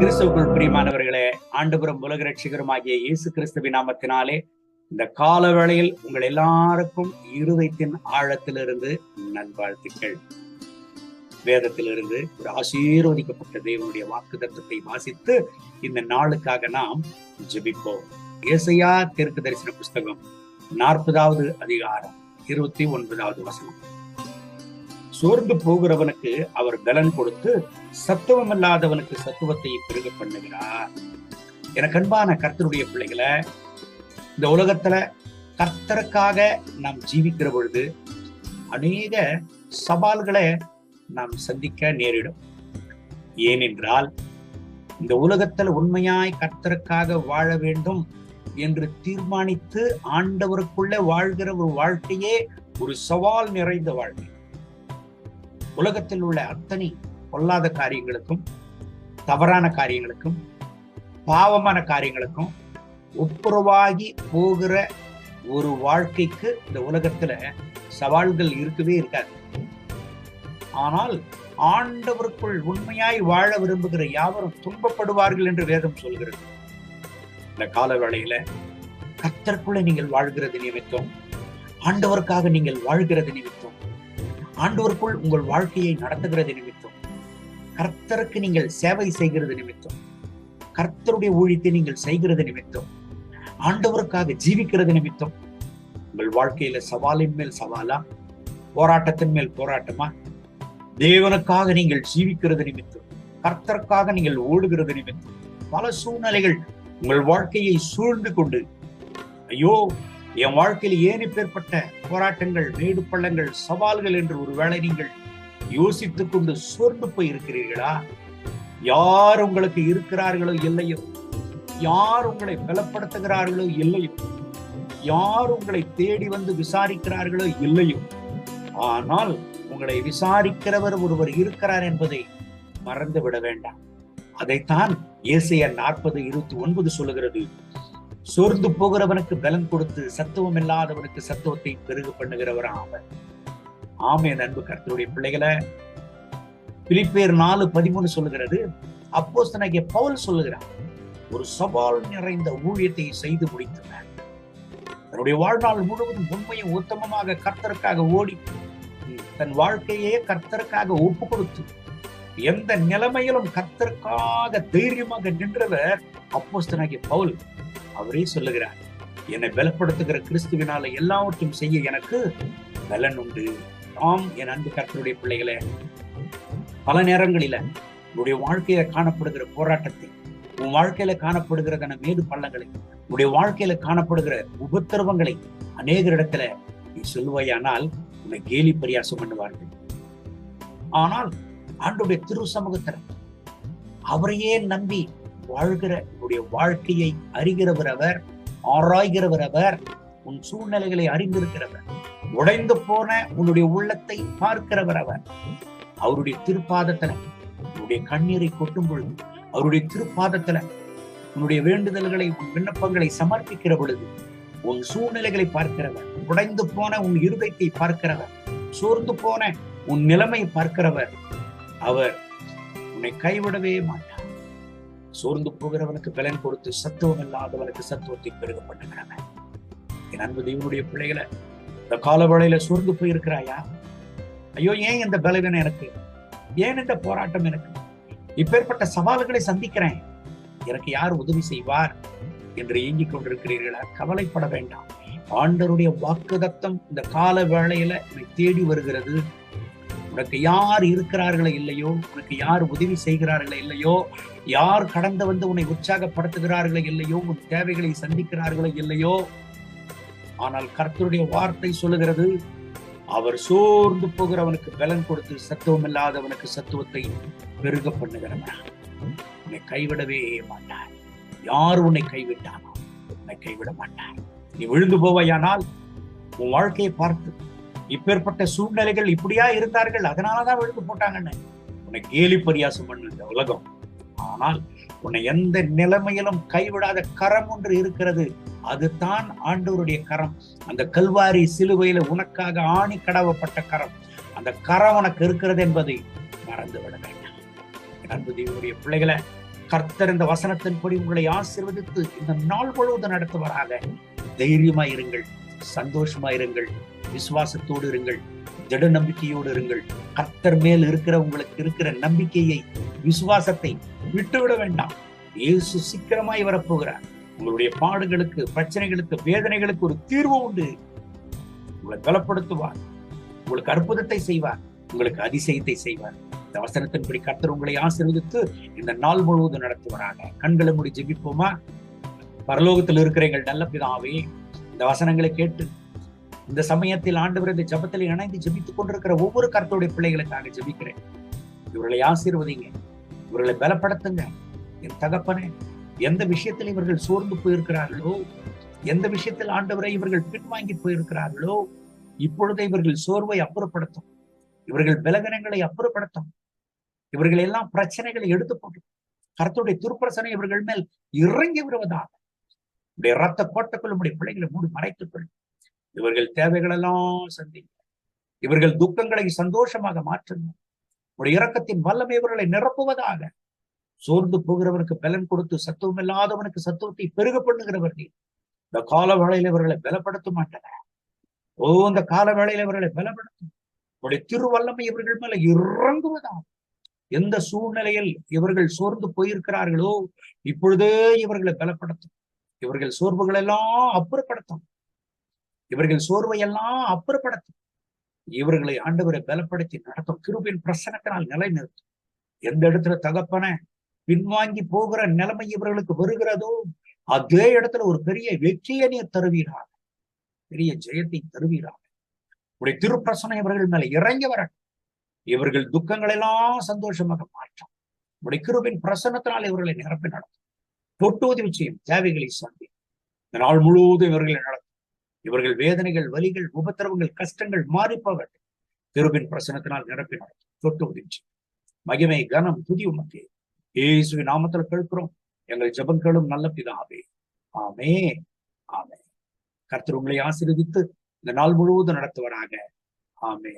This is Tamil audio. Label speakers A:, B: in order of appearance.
A: கிறிஸ்துவுக்குள் பிரியமானவர்களே, ஆண்டவரும் உலக ரட்சகருமாகிய இயேசு கிறிஸ்துவின் நாமத்தினாலே இந்த கால வேளையில் உங்கள் எல்லாருக்கும் இருதயத்தின் ஆழத்திலிருந்து நல்வாழ்த்துக்கள். வேதத்திலிருந்து ஒரு ஆசீர்வதிக்கப்பட்ட தேவனுடைய வாக்குத்தத்தத்தை வாசித்து இந்த நாளுக்காக நாம் ஜெபிப்போம். ஏசாயா தீர்க்க தரிசன புஸ்தகம் 40வது அதிகாரம் 29வது வசனம். சோர்ந்து போகிறவனுக்கு அவர் பலன் கொடுத்து சத்துவம் இல்லாதவனுக்கு சத்துவத்தை பெருக பண்ணுகிறார். எனக்கு அன்பான கர்த்தருடைய பிள்ளைகளை, இந்த உலகத்துல கர்த்தருக்காக நாம் ஜீவிக்கிற பொழுது அநேக சவால்களை நாம் சந்திக்க நேரிடும். ஏனென்றால் இந்த உலகத்துல உண்மையாய் கர்த்தருக்காக வாழ வேண்டும் என்று தீர்மானித்து ஆண்டவருக்குள்ள வாழ்கிற ஒரு வாழ்க்கையே ஒரு சவால் நிறைந்த வாழ்க்கை. உலகத்தில் உள்ள அத்தனை பொல்லாத காரியங்களுக்கும், தவறான காரியங்களுக்கும், பாவமான காரியங்களுக்கும் ஒப்புரவாகி போகிற ஒரு வாழ்க்கைக்கு இந்த உலகத்துல சவால்கள் இருக்கவே இருக்காது. ஆனால் ஆண்டவருக்குள் உண்மையாய் வாழ விரும்புகிற யாவரும் துன்பப்படுவார்கள் என்று வேதம் சொல்கிறது. இந்த கால வேளையில கர்த்தருக்குள்ள நீங்கள் வாழ்கிறது நிமித்தம், ஆண்டவருக்காக நீங்கள் வாழ்கிறது நிமித்தம், ஆண்டவருக்குள் உங்கள் வாழ்க்கையை நடத்துகிறது நிமித்தம், கர்த்தருக்கு நீங்கள் சேவை செய்கிறது நிமித்தம், கர்த்தருடைய ஊழியத்தை நீங்கள் செய்கிறது நிமித்தம், ஆண்டவருக்காக ஜீவிக்கிறது நிமித்தம், உங்கள் வாழ்க்கையில சவாலின் மேல் சவாலா, போராட்டத்தின் மேல் போராட்டமா, தேவனுக்காக நீங்கள் ஜீவிக்கிறது நிமித்தம், கர்த்தருக்காக நீங்கள் ஓடுகிறது நிமித்தம் பல சூழ்நிலைகள் உங்கள் வாழ்க்கையை சூழ்ந்து கொண்டு, ஐயோ என் வாழ்க்கையில் ஏன் இப்பேற்பட்ட போராட்டங்கள், மேடு பள்ளங்கள், சவால்கள் என்று ஒருவேளை நீங்கள் யோசித்துக் கொண்டு சோர்ந்து போய் இருக்கிறீர்களா? யார் உங்களுக்கு இருக்கிறார்களோ இல்லையோ, யார் உங்களை பலப்படுத்துகிறார்களோ இல்லையோ, யார் உங்களை தேடி வந்து விசாரிக்கிறார்களோ இல்லையோ, ஆனால் உங்களை விசாரிக்கிறவர் ஒருவர் இருக்கிறார் என்பதை மறந்து விட வேண்டாம். அதைத்தான் ஏசாயா 40:29 சொல்லுகிறது. சோர்ந்து போகிறவனுக்கு பலன் கொடுத்து சத்துவம் இல்லாதவனுக்கு சத்துவத்தை பெருக பண்ணுகிறவர் ஆவர். ஆமென். அன்பு கர்த்தருடைய பிள்ளைகளை, பிலிப்பியர் 4:13 சொல்லுகிறது. அப்போஸ்தலனாகிய பவுல் சொல்லுகிறார், ஒரு சவால் நிறைந்த ஊழியத்தை செய்து முடித்தார். தன்னுடைய வாழ்நாள் முழுவதும் உண்மையும் உத்தமமாக கர்த்தருக்காக ஓடி தன் வாழ்க்கையே கர்த்தருக்காக ஒப்பு கொடுத்து எந்த நிலைமையிலும் கர்த்தருக்காக தைரியமாக நின்றவர் அப்போஸ்தலனாகிய பவுல். அவரே சொல்லுகிறார், என்னை பலப்படுத்துகிற கிறிஸ்துவினால எல்லாவற்றையும் செய்ய எனக்கு பலன் உண்டு. ஆம் என் அன்பு கர்த்தருடைய பிள்ளைகளே, பல நேரங்களில உன்னுடைய வாழ்க்கையில காணப்படுகிற போராட்டத்தை, உன் வாழ்க்கையில காணப்படுகிறதான மேடு பள்ளங்களை, உன்னுடைய வாழ்க்கையில காணப்படுகிற உபத்திரவங்களை அநேகர் இடத்துல நீ சொல்லுவாயானால் உன்னை கேலி பரியாசம் பண்ணுவார்கள். ஆனால் ஆண்டவருடைய திரு சமூகத்துல அவரையே நம்பி வாழ்கிற உன்னுடைய வாழ்க்கையை அறிகிறவர் அவர், ஆராய்கிறவர் அவர், உன் சூழ்நிலைகளை அறிந்திருக்கிறவர், உடைந்து போன உன்னுடைய உள்ளத்தை பார்க்கிறவர் அவர். அவருடைய திருப்பாதத்துல உன்னுடைய கண்ணீரை கொட்டும் பொழுது, அவருடைய திருப்பாதத்துல உன்னுடைய வேண்டுதல்களை, உன் விண்ணப்பங்களை சமர்ப்பிக்கிற பொழுது உன் சூழ்நிலைகளை பார்க்கிறவர், உடைந்து போன உன் இருதயத்தை பார்க்கிறவர், சோர்ந்து போன உன் நிலைமையை பார்க்கிறவர். அவர் உன்னை கைவிடவே மாட்டார். சோர்ந்து போகிறவனுக்கு பலன் கொடுத்து சத்துவம் இல்லாதவனுக்கு சத்துவத்தை பெருக பண்ணுகிறவன். என் அன்பு தேவனுடைய பிள்ளைகளை, இந்த கால வேளையில சோர்ந்து போயிருக்கிறாயா? ஐயோ, ஏன் இந்த பலவீனம் எனக்கு, ஏன் இந்த போராட்டம் எனக்கு, இப்பேற்பட்ட சவால்களை சந்திக்கிறேன், எனக்கு யார் உதவி செய்வார் என்று ஏங்கிக் கொண்டிருக்கிறீர்களா? கவலைப்பட வேண்டாம். ஆண்டவருடைய வாக்குத்தத்தம் இந்த கால வேளையில தேடி வருகிறது. உனக்கு யார் இருக்கிறார்களோ இல்லையோ, உனக்கு யார் உதவி செய்கிறார்களோ இல்லையோ, யார் கடந்து வந்து உன்னை உற்சாகப்படுத்துகிறார்களோ இல்லையோ, உன் தேவைகளை சந்திக்கிறார்களோ இல்லையோ, ஆனால் கர்த்தருடைய வார்த்தை சொல்லுகிறது, அவர் சோர்ந்து போகிறவனுக்கு பலன் கொடுத்து சத்துவம் இல்லாதவனுக்கு சத்துவத்தை பெருக பண்ணுகிறவன். உன்னை கைவிடவே மாட்டார். யார் உன்னை கைவிட்டானோ உன்னை கைவிட மாட்டார். நீ விழுந்து போவாயானால் உன் வாழ்க்கையை பார்த்து, இப்பேற்பட்ட சூழ்நிலைகள் இப்படியா இருந்தார்கள், அதனாலதான் விழுந்து போட்டாங்கன்னு உன்னை கேலி பரியாசம் பண்ணு இந்த உலகம். ஆனால் உன்னை எந்த நிலைமையிலும் கைவிடாத கரம் ஒன்று இருக்கிறது. அதுதான் ஆண்டவருடைய கரம். அந்த கல்வாரி சிலுவையில உனக்காக ஆணி கடவப்பட்ட கரம். அந்த கரம் உனக்கு இருக்கிறது என்பதை மறந்து விட வேண்டாம். அன்பு தேவனுடைய பிள்ளைகளை, கர்த்தர் இந்த வசனத்தின்படி உங்களை ஆசீர்வதித்து இந்த நாள் முழுவதும் நடத்துவராக. தைரியமா இருங்கள், சந்தோஷமா இருங்கள், விசுவாசத்தோடு இருங்கள், திட நம்பிக்கையோடு இருங்கள். கர்த்தர் மேல் இருக்கிற உங்களுக்கு இருக்கிற நம்பிக்கையை, விசுவாசத்தை விட்டுவிட வேண்டாம். இயேசு சீக்கிரமாய் வரப்போகிறார். உங்களுடைய பாடுகளுக்கு, பிரச்சனைகளுக்கு, வேதனைகளுக்கு ஒரு தீர்வு உண்டு. உங்களை பலப்படுத்துவார், உங்களுக்கு அற்புதத்தை செய்வார், உங்களுக்கு அதிசயத்தை செய்வார். இந்த வசனத்தின்படி கர்த்தர் உங்களை ஆசீர்வதித்து இந்த நாள் முழுவதும் நடத்துவராக. கண்களை மூடி ஜெபிப்போமா? பரலோகத்தில் இருக்கிற எங்கள் நல்ல பிதாவே, இந்த வசனங்களை கேட்டு இந்த சமயத்தில் ஆண்டவர் இந்த ஜபத்தில் இணைந்து ஜெபித்துக் கொண்டிருக்கிற ஒவ்வொரு கர்த்தருடைய பிள்ளைகளுக்காக ஜெபிக்கிறேன். இவர்களை ஆசீர்வதிங்க, இவர்களை பலப்படுத்துங்க. என் தகப்பனே, எந்த விஷயத்தில் இவர்கள் சோர்ந்து போயிருக்கிறார்களோ, எந்த விஷயத்தில் ஆண்டவரை இவர்கள் பின்வாங்கி போயிருக்கிறார்களோ, இப்பொழுது இவர்கள் சோர்வை அப்புறப்படுத்தும், இவர்கள் பலகீனங்களை அப்புறப்படுத்தும், இவர்கள் எல்லாம் பிரச்சனைகளை எடுத்து போட்டு கர்த்தருடைய திருப்பிரசனை இவர்கள் மேல் இறங்கி வருவதாக உடைய ரத்த கோட்டைக்குள் உடைய பிள்ளைகளை மூடி மறைத்துக் கொள்ளும். இவர்கள் தேவைகள் எல்லாம் சந்திங்க, இவர்கள் துக்கங்களை சந்தோஷமாக மாற்றுங்க. உடைய இரக்கத்தின் வல்லமை இவர்களை நிரப்புவதாக. சோர்ந்து போகிறவனுக்கு பலன் கொடுத்து சத்துவம் இல்லாதவனுக்கு சத்துவத்தை பெருக பண்ணுகிறவர்கள் இந்த கால வேளையில இவர்களை பலப்படுத்த மாட்டாங்க. இந்த கால வேளையில இவர்களை பலப்படுத்தும். உடைய திருவல்லமை இவர்கள் மேல இறங்குவதாக. எந்த சூழ்நிலையில் இவர்கள் சோர்ந்து போயிருக்கிறார்களோ இப்பொழுதே இவர்களை பலப்படுத்தும். இவர்கள் சோர்வுகள் எல்லாம் அப்புறப்படுத்தும், இவர்கள் சோர்வை எல்லாம் அப்புறப்படுத்தும். இவர்களை ஆண்டவரை பலப்படுத்தி நடத்தும். கிருபையின் பிரசன்னத்தினால் நிலைநிறுத்தும். எந்த இடத்துல தகப்பன பின்வாங்கி போகிற நிலைமை இவர்களுக்கு வருகிறதோ அதே இடத்துல ஒரு பெரிய வெற்றியை நீர் தருவீராக, பெரிய ஜெயத்தை தருவீராக. உடைய திருப்பிரசனம் இவர்கள் மேல இறங்கி வரட்டும். இவர்கள் துக்கங்கள் எல்லாம் சந்தோஷமாக மாற்றும். உடைய கிருபையின் பிரசன்னத்தினால் இவர்களை நிரப்பி நடத்தும். தொட்டு உதவி செய்யும், தேவைகளை சந்தி. இந்த நாள் முழுவதும் இவர்களை நடத்தும். இவர்கள் வேதனைகள், வலிகள், உபத்திரவங்கள், கஷ்டங்கள் மாறிப்பவர்கள் கிருபையின் பிரசன்னத்தினால் நிரப்பி நடத்தும். தொட்டு உதவி செய்யும். மகிமை, கனம், துதி உமக்கே இயேசுவின் நாமத்தில் கேட்கிறோம் எங்கள் ஜெபங்களும் நல்ல பிதாவே. ஆமே, ஆமே. கர்த்தர் உங்களை ஆசீர்வதித்து இந்த நாள் முழுவதும் நடத்துவராக. ஆமே.